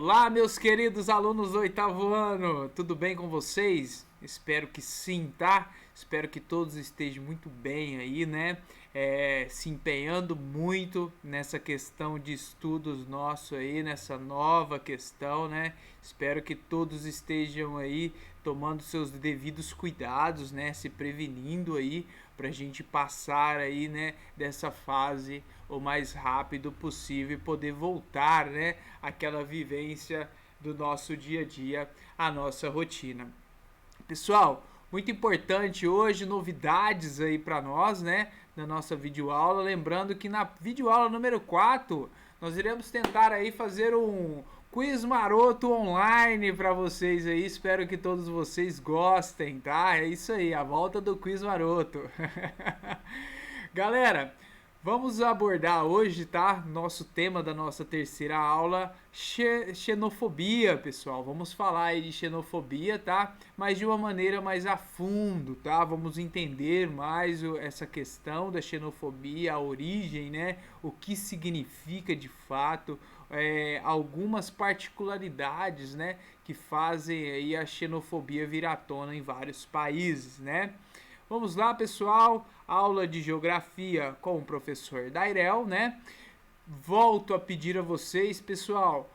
Olá, meus queridos alunos do oitavo ano, tudo bem com vocês? Espero que sim, tá? Espero que todos estejam muito bem aí, né? Se empenhando muito nessa questão de estudos nosso aí, nessa nova questão, né? Espero que todos estejam aí tomando seus devidos cuidados, né? Se prevenindo aí pra gente passar aí, né? Dessa fase o mais rápido possível e poder voltar, né? Àquela vivência do nosso dia a dia, a nossa rotina. Pessoal, muito importante hoje, novidades aí para nós, né? Na nossa videoaula. Lembrando que na videoaula número 4 nós iremos tentar aí fazer um quiz maroto online para vocês aí. Espero que todos vocês gostem, tá? É isso aí, a volta do quiz maroto. Galera, vamos abordar hoje, tá? Nosso tema da nossa terceira aula, xenofobia, pessoal. Vamos falar aí de xenofobia, tá? Mas de uma maneira mais a fundo, tá? Vamos entender mais essa questão da xenofobia, a origem, né? O que significa de fato, algumas particularidades, né? Que fazem aí a xenofobia vir à tona em vários países, né? Vamos lá, pessoal. Aula de geografia com o professor Dairel, né? Volto a pedir a vocês, pessoal,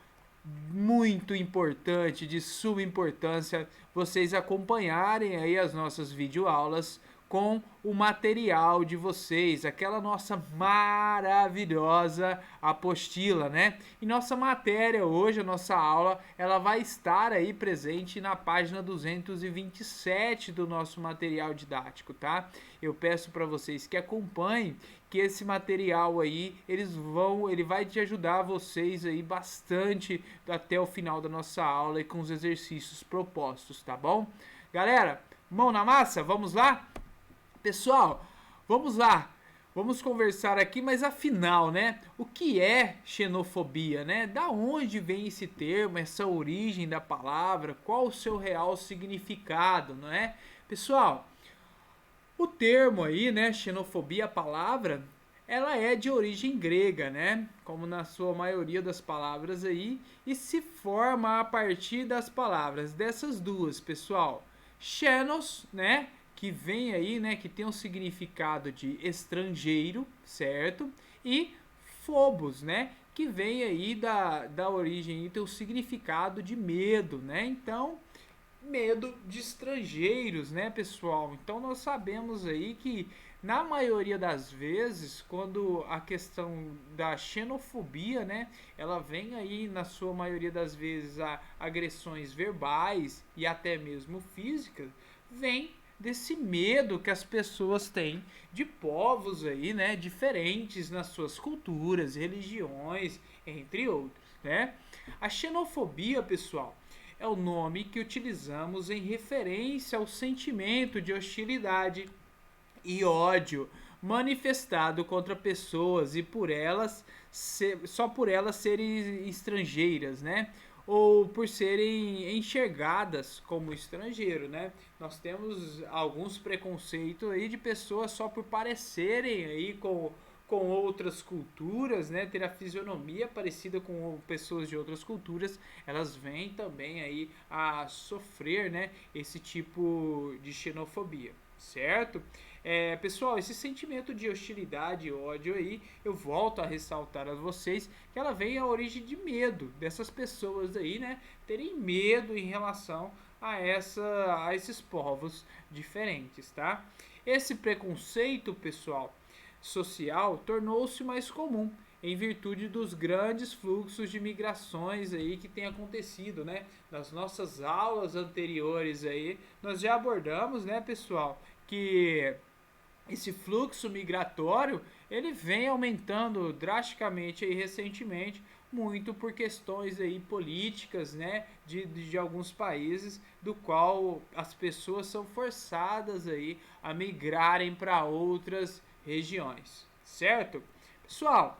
muito importante, de suma importância, vocês acompanharem aí as nossas videoaulas com o material de vocês, aquela nossa maravilhosa apostila, né? E nossa matéria hoje, a nossa aula, ela vai estar aí presente na página 227 do nosso material didático, tá? Eu peço para vocês que acompanhem, que esse material aí, ele vai te ajudar vocês aí bastante até o final da nossa aula e com os exercícios propostos, tá bom? Galera, mão na massa, vamos lá? Pessoal, vamos lá. Vamos conversar aqui, mas afinal, né? O que é xenofobia, né? Da onde vem esse termo, essa origem da palavra? Qual o seu real significado, não é? Pessoal, o termo aí, né, xenofobia, a palavra, ela é de origem grega, né? Como na sua maioria das palavras aí, e se forma a partir das palavras dessas duas, pessoal. Xenos, né, que vem aí, né, que tem um significado de estrangeiro, certo? E phobos, né, que vem aí da origem e tem o significado de medo, né? Então, medo de estrangeiros, né, pessoal? Então nós sabemos aí que na maioria das vezes, quando a questão da xenofobia, né, ela vem aí na sua maioria das vezes a agressões verbais e até mesmo físicas, vem desse medo que as pessoas têm de povos aí, né, diferentes nas suas culturas, religiões, entre outros, né? A xenofobia, pessoal, é o nome que utilizamos em referência ao sentimento de hostilidade e ódio manifestado contra pessoas e por elas só por elas serem estrangeiras, né? Ou por serem enxergadas como estrangeiro, né? Nós temos alguns preconceitos aí de pessoas só por parecerem aí com outras culturas, né, ter a fisionomia parecida com pessoas de outras culturas, elas vêm também aí a sofrer, né, esse tipo de xenofobia, certo? Pessoal, esse sentimento de hostilidade e ódio aí, eu volto a ressaltar a vocês que ela vem à origem de medo dessas pessoas aí, né, terem medo em relação a esses povos diferentes, tá? Esse preconceito, pessoal, social tornou-se mais comum em virtude dos grandes fluxos de migrações aí que tem acontecido, né? Nas nossas aulas anteriores aí, nós já abordamos, né, pessoal, que esse fluxo migratório, ele vem aumentando drasticamente aí recentemente, muito por questões aí políticas, né, de alguns países, do qual as pessoas são forçadas aí a migrarem para outras regiões, certo? Pessoal,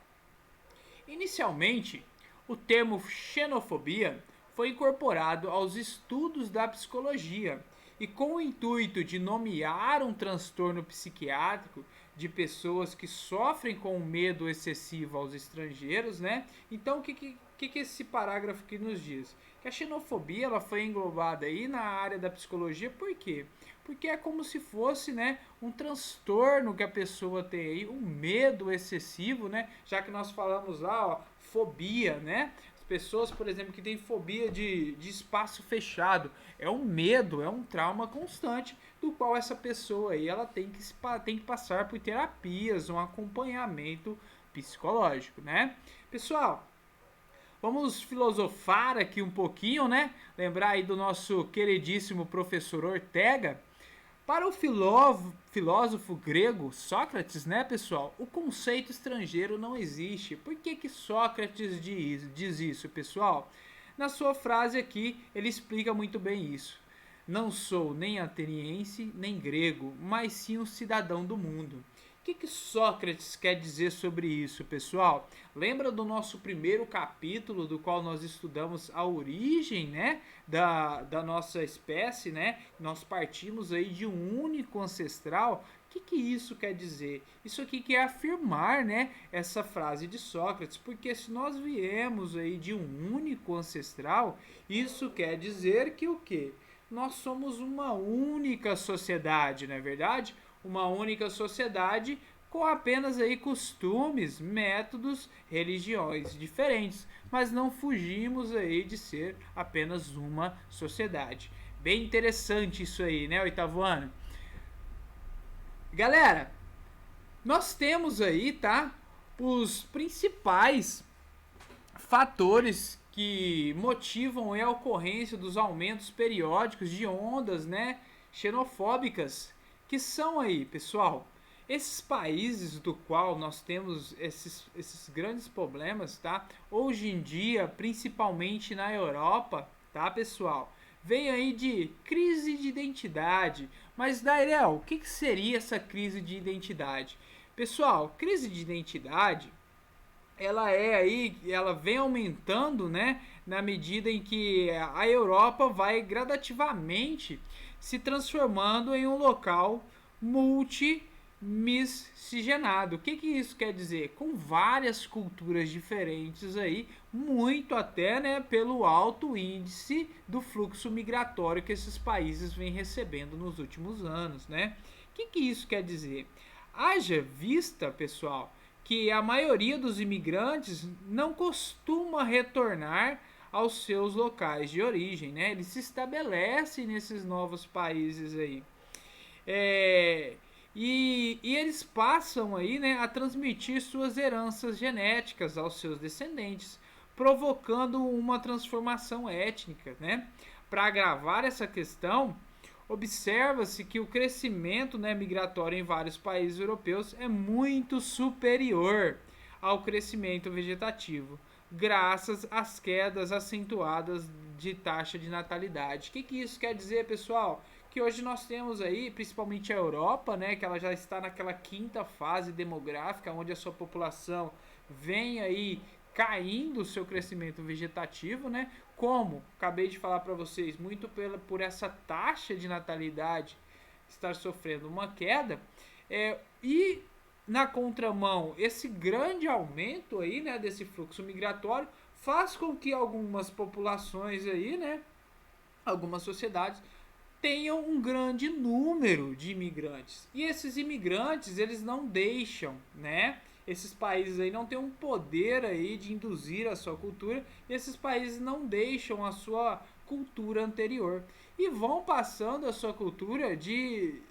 inicialmente, o termo xenofobia foi incorporado aos estudos da psicologia e com o intuito de nomear um transtorno psiquiátrico de pessoas que sofrem com medo excessivo aos estrangeiros, né? Então, o que esse parágrafo aqui nos diz? Que a xenofobia ela foi englobada aí na área da psicologia, por quê? Porque é como se fosse, né, um transtorno que a pessoa tem aí, um medo excessivo, né? Já que nós falamos lá, ó, fobia, né? As pessoas, por exemplo, que têm fobia de espaço fechado, é um medo, é um trauma constante do qual essa pessoa aí ela tem que passar por terapias, um acompanhamento psicológico, né? Pessoal, vamos filosofar aqui um pouquinho, né? Lembrar aí do nosso queridíssimo professor Ortega. Para o filósofo grego Sócrates, né, pessoal, o conceito estrangeiro não existe. Por que Sócrates diz isso, pessoal? Na sua frase aqui, ele explica muito bem isso. Não sou nem ateniense, nem grego, mas sim um cidadão do mundo. O que Sócrates quer dizer sobre isso, pessoal? Lembra do nosso primeiro capítulo, do qual nós estudamos a origem, né, da nossa espécie, né? Nós partimos aí de um único ancestral. O que isso quer dizer? Isso aqui quer afirmar, né, essa frase de Sócrates, porque se nós viemos aí de um único ancestral, isso quer dizer que o quê? Nós somos uma única sociedade, não é verdade? Uma única sociedade com apenas aí costumes, métodos, religiões diferentes, mas não fugimos aí de ser apenas uma sociedade. Bem interessante isso aí, né, oitavo ano? Galera, nós temos aí, tá, os principais fatores que motivam a ocorrência dos aumentos periódicos de ondas, né, xenofóbicas, que são aí, pessoal, esses países do qual nós temos esses grandes problemas, tá? Hoje em dia, principalmente na Europa, tá, pessoal? Vem aí de crise de identidade. Mas, Dairel, o que seria essa crise de identidade? Pessoal, crise de identidade ela vem aumentando, né, na medida em que a Europa vai gradativamente se transformando em um local multimiscigenado. O que isso quer dizer? Com várias culturas diferentes aí, muito até, né, pelo alto índice do fluxo migratório que esses países vêm recebendo nos últimos anos, né? O que isso quer dizer? Haja vista, pessoal, que a maioria dos imigrantes não costuma retornar aos seus locais de origem, né? Eles se estabelecem nesses novos países aí. É, e eles passam aí, né, a transmitir suas heranças genéticas aos seus descendentes, provocando uma transformação étnica, né? Para agravar essa questão, observa-se que o crescimento, né, migratório em vários países europeus é muito superior ao crescimento vegetativo, graças às quedas acentuadas de taxa de natalidade. O que isso quer dizer, pessoal? Que hoje nós temos aí, principalmente a Europa, né, que ela já está naquela quinta fase demográfica, onde a sua população vem aí caindo o seu crescimento vegetativo, né? Como acabei de falar para vocês, muito por essa taxa de natalidade estar sofrendo uma queda, e na contramão, esse grande aumento aí, né, desse fluxo migratório faz com que algumas populações aí, né, algumas sociedades tenham um grande número de imigrantes. E esses imigrantes, eles não deixam, né? Esses países aí não têm um poder aí de induzir a sua cultura, e esses países não deixam a sua cultura anterior e vão passando a sua cultura de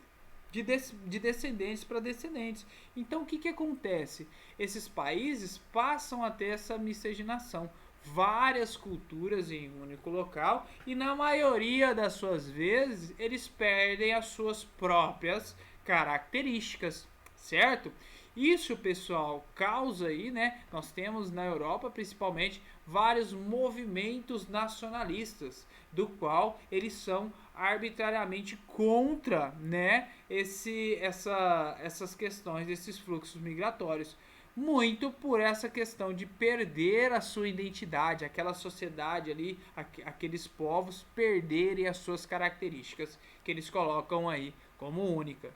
descendentes para descendentes. Então o que acontece? Esses países passam a ter essa miscigenação, várias culturas em um único local, e na maioria das suas vezes eles perdem as suas próprias características, certo? Isso, pessoal, causa aí, né? Nós temos na Europa, principalmente, vários movimentos nacionalistas, do qual eles são arbitrariamente contra, né, essas questões desses fluxos migratórios, muito por essa questão de perder a sua identidade, aquela sociedade ali, aqueles povos perderem as suas características que eles colocam aí como única,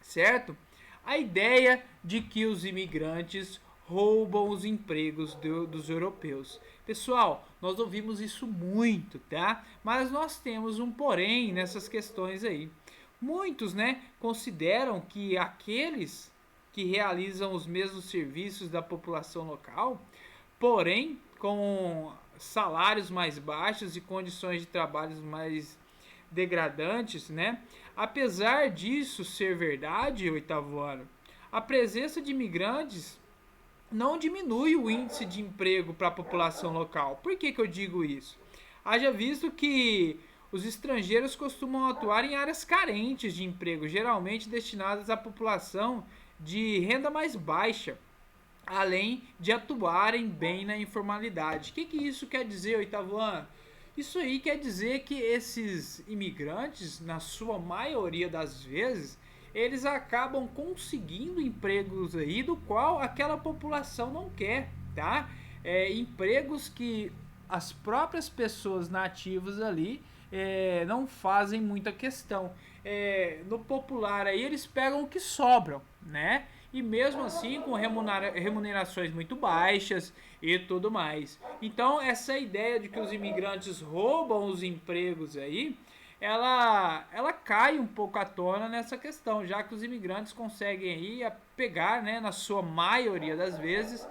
certo? A ideia de que os imigrantes roubam os empregos dos europeus. Pessoal, nós ouvimos isso muito, tá? Mas nós temos um porém nessas questões aí. Muitos, né, consideram que aqueles que realizam os mesmos serviços da população local, porém com salários mais baixos e condições de trabalho mais degradantes, né? Apesar disso ser verdade, oitavo ano, a presença de imigrantes não diminui o índice de emprego para a população local. Por que eu digo isso? Haja visto que os estrangeiros costumam atuar em áreas carentes de emprego, geralmente destinadas à população de renda mais baixa, além de atuarem bem na informalidade. O que isso quer dizer, oitavo ano? Isso aí quer dizer que esses imigrantes, na sua maioria das vezes, eles acabam conseguindo empregos aí do qual aquela população não quer, tá? Empregos que as próprias pessoas nativas ali não fazem muita questão. No popular aí eles pegam o que sobram, né? E mesmo assim com remunerações muito baixas e tudo mais. Então essa ideia de que os imigrantes roubam os empregos aí, ela cai um pouco à tona nessa questão, já que os imigrantes conseguem aí pegar, né, na sua maioria das vezes,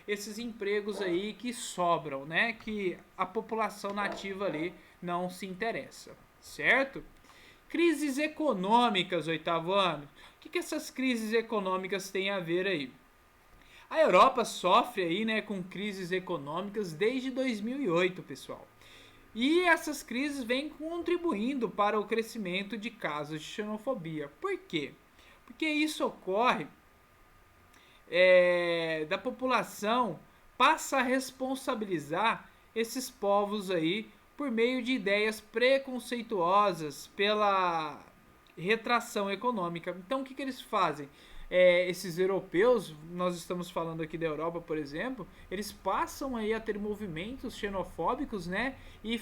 esses empregos aí que sobram, né, que a população nativa ali não se interessa, certo? Crises econômicas, oitavo ano. O que essas crises econômicas têm a ver aí? A Europa sofre aí, né, com crises econômicas desde 2008, pessoal. E essas crises vêm contribuindo para o crescimento de casos de xenofobia. Por quê? Porque isso ocorre da população passa a responsabilizar esses povos aí por meio de ideias preconceituosas pela retração econômica. Então o que eles fazem? Esses europeus, nós estamos falando aqui da Europa, por exemplo, eles passam aí a ter movimentos xenofóbicos, né? E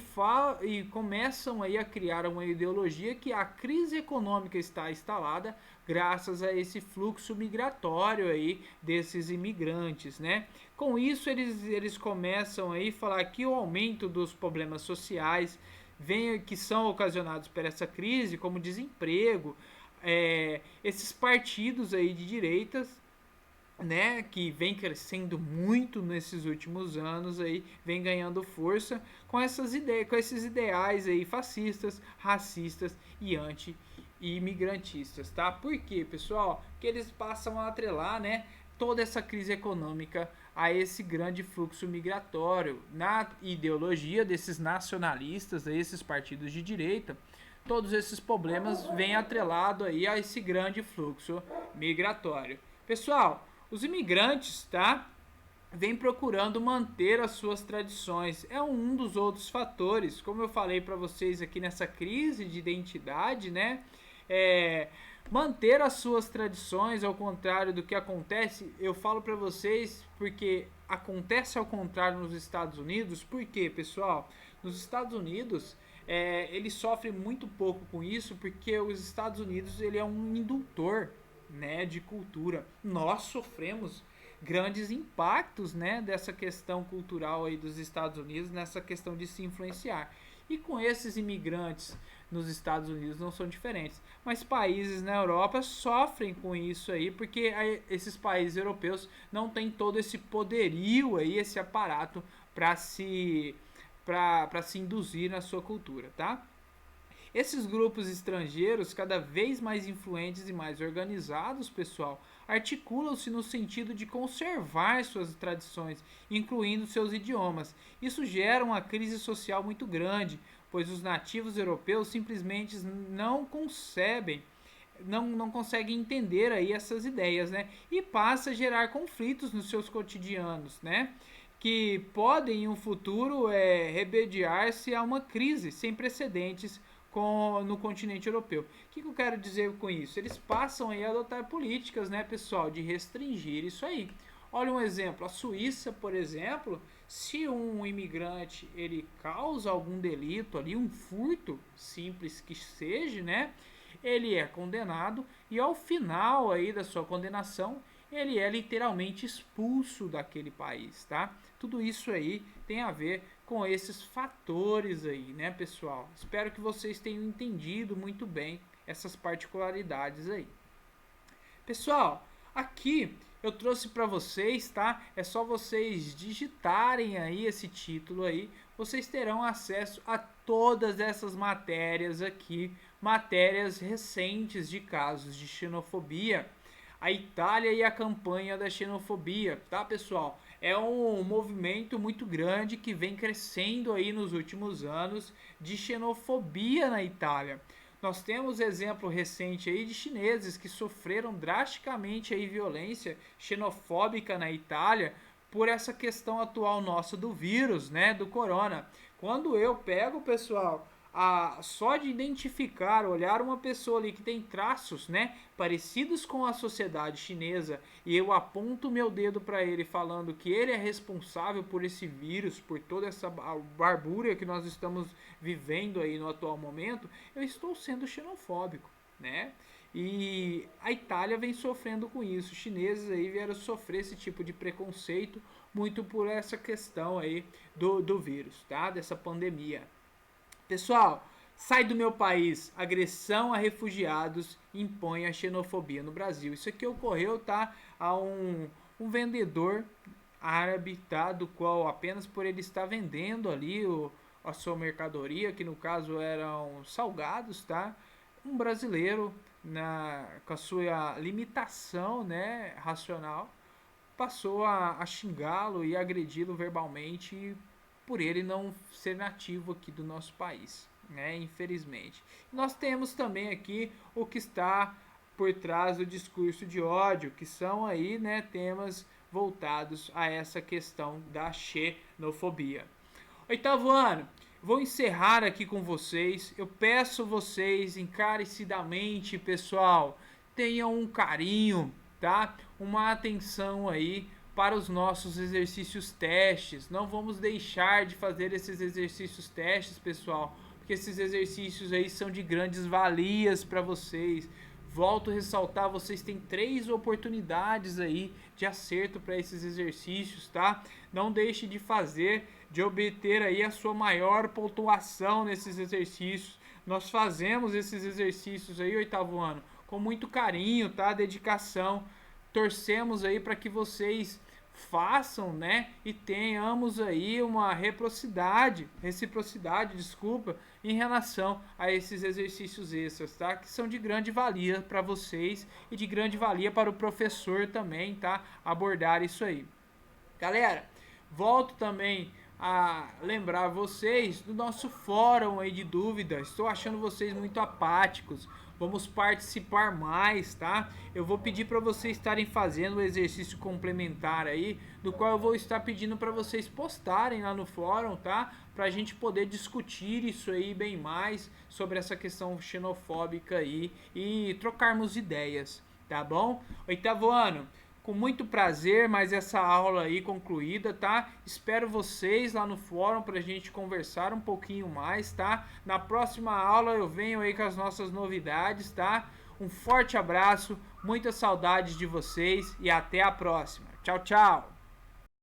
começam aí a criar uma ideologia que a crise econômica está instalada graças a esse fluxo migratório aí desses imigrantes, né? Com isso eles começam aí a falar que o aumento dos problemas sociais que são ocasionados por essa crise, como desemprego, esses partidos aí de direitas, né, que vem crescendo muito nesses últimos anos aí, vem ganhando força com essas ideias, com esses ideais aí fascistas, racistas e anti-imigrantistas, tá? Por quê, pessoal? Que eles passam a atrelar, né, toda essa crise econômica a esse grande fluxo migratório. Na ideologia desses nacionalistas, esses partidos de direita, todos esses problemas vêm atrelado aí a esse grande fluxo migratório. Pessoal, os imigrantes, tá? Vêm procurando manter as suas tradições. É um dos outros fatores, como eu falei para vocês aqui nessa crise de identidade, né? Manter as suas tradições ao contrário do que acontece, eu falo para vocês porque acontece ao contrário nos Estados Unidos. Por quê, pessoal? Nos Estados Unidos ele sofre muito pouco com isso porque os Estados Unidos ele é um indutor, né, de cultura. Nós sofremos grandes impactos, né, dessa questão cultural aí dos Estados Unidos, nessa questão de se influenciar. E com esses imigrantes nos Estados Unidos não são diferentes. Mas países na Europa sofrem com isso aí, porque esses países europeus não têm todo esse poderio aí, esse aparato para se induzir na sua cultura, tá? Esses grupos estrangeiros, cada vez mais influentes e mais organizados, pessoal, articulam-se no sentido de conservar suas tradições, incluindo seus idiomas. Isso gera uma crise social muito grande, pois os nativos europeus simplesmente não concebem, não conseguem entender aí essas ideias, né? E passa a gerar conflitos nos seus cotidianos, né? Que podem em um futuro remediar-se a uma crise sem precedentes no continente europeu. O que eu quero dizer com isso? Eles passam aí a adotar políticas, né, pessoal, de restringir isso aí. Olha um exemplo, a Suíça, por exemplo, se um imigrante ele causa algum delito ali, um furto simples que seja, né, ele é condenado e ao final aí da sua condenação ele é literalmente expulso daquele país, tá? Tudo isso aí tem a ver com esses fatores aí, né, pessoal? Espero que vocês tenham entendido muito bem essas particularidades aí. Pessoal, aqui eu trouxe para vocês, tá? É só vocês digitarem aí esse título aí, vocês terão acesso a todas essas matérias aqui, matérias recentes de casos de xenofobia. A Itália e a campanha da xenofobia, tá, pessoal? É um movimento muito grande que vem crescendo aí nos últimos anos de xenofobia na Itália. Nós temos exemplo recente aí de chineses que sofreram drasticamente aí violência xenofóbica na Itália por essa questão atual nossa do vírus, né, do corona. Quando eu pego, pessoal, só de identificar, olhar uma pessoa ali que tem traços, né, parecidos com a sociedade chinesa e eu aponto meu dedo para ele falando que ele é responsável por esse vírus, por toda essa barbúria que nós estamos vivendo aí no atual momento, eu estou sendo xenofóbico, né? E a Itália vem sofrendo com isso. Os chineses aí vieram sofrer esse tipo de preconceito muito por essa questão aí do vírus, tá? Dessa pandemia. Pessoal, sai do meu país, agressão a refugiados impõe a xenofobia no Brasil. Isso aqui ocorreu, tá? A um vendedor árabe, tá? Do qual apenas por ele estar vendendo ali a sua mercadoria, que no caso eram salgados, tá? Um brasileiro, com a sua limitação, né, racional, passou a xingá-lo e agredi-lo verbalmente por ele não ser nativo aqui do nosso país, né? Infelizmente. Nós temos também aqui o que está por trás do discurso de ódio, que são aí, né, temas voltados a essa questão da xenofobia. Oitavo ano, vou encerrar aqui com vocês. Eu peço vocês encarecidamente, pessoal, tenham um carinho, tá? Uma atenção aí para os nossos exercícios testes. Não vamos deixar de fazer esses exercícios testes, pessoal, porque esses exercícios aí são de grandes valias para vocês. Volto a ressaltar, vocês têm 3 oportunidades aí de acerto para esses exercícios, tá? Não deixe de fazer, de obter aí a sua maior pontuação nesses exercícios. Nós fazemos esses exercícios aí, oitavo ano, com muito carinho, tá? Dedicação. Torcemos aí para que vocês façam, né, e tenhamos aí uma reciprocidade, desculpa, em relação a esses exercícios extras, tá? Que são de grande valia para vocês e de grande valia para o professor também, tá? Abordar isso aí. Galera, volto também a lembrar vocês do nosso fórum aí de dúvidas. Estou achando vocês muito apáticos. Vamos participar mais, tá? Eu vou pedir para vocês estarem fazendo o exercício complementar aí, do qual eu vou estar pedindo para vocês postarem lá no fórum, tá? Para a gente poder discutir isso aí bem mais sobre essa questão xenofóbica aí e trocarmos ideias, tá bom? Oitavo ano, com muito prazer, mais essa aula aí concluída, tá? Espero vocês lá no fórum pra gente conversar um pouquinho mais, tá? Na próxima aula eu venho aí com as nossas novidades, tá? Um forte abraço, muitas saudades de vocês e até a próxima. Tchau, tchau!